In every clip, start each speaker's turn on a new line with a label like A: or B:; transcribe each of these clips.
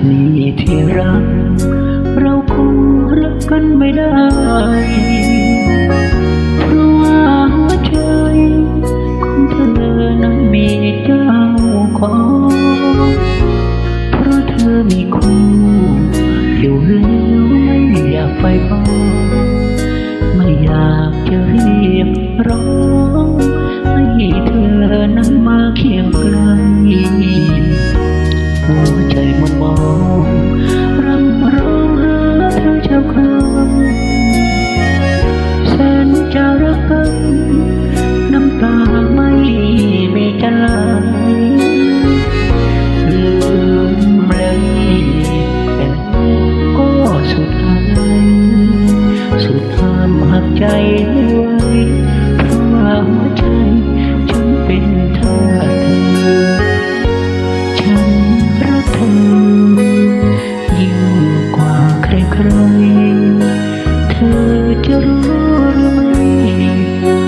A: นี้ที่รักเราคงรักกันไม่ได้เพราะว่าหัวใจของเธอนั้นมีเจ้าของเพราะเธอมีคู่อยู่แล้วไม่อยากไปบ้างไม่อยากจะเรียกร้องให้เธอนั้นมาเคียงไกลหัวใจมันมองรำร้องหาเธอเจ้าครางแสนจะรักกันน้ำตาไม่มีจะไหลลืมเลยแต่ก็สุดท้ายสุดห้ามหักใจไม่ไหวเพราะว่าหัวใจฉันเป็นทาสเธอฉันรักเธอยิ่งกว่าใครๆเธอจะรู้หรือไม่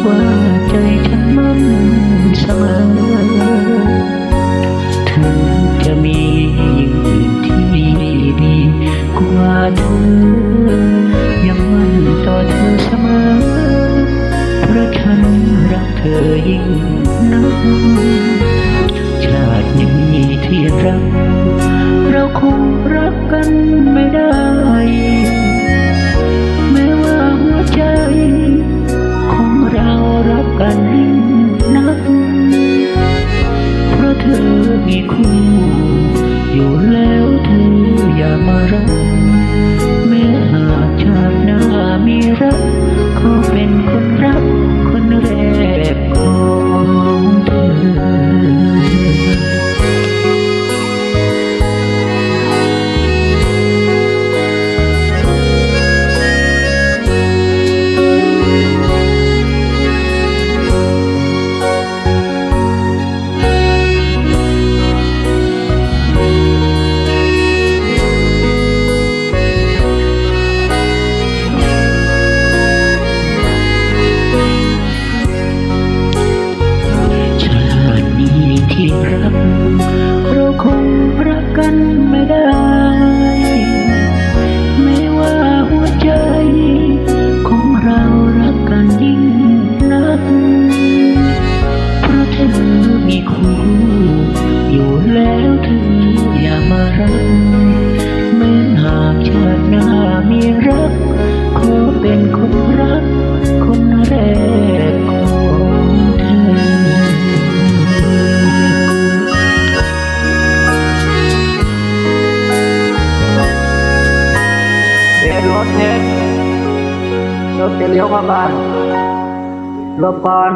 A: ว่าใจฉันมันเสมอเธอจะมียิ่งอื่นที่ดีกว่าเธอยังมั่นต่อเธอเสมอเพราะฉันรักเธอยิ่งนักชาตินี้ที่รักเราคงรักกันไม่ได้แม้ว่าหัวใจของเรารักกันยิ่งนักเพราะเธอมีคู่อยู่แล้วเธออย่ามารักแม้หากชาติหน้ามีรักขอเป็นคนรักคนแรกของเธอที่รักเราคงรักกันไม่ได้แม้ว่าหัวใจของเรารักกันยิ่งนักเพราะเธอมีคู่อยู่แล้วเธออย่ามารักแม้หากชาติหน้ามีรักขอเป็นคนรักคนแรกของเธอรถจะเลี้ยวมาบ้านรถก่อน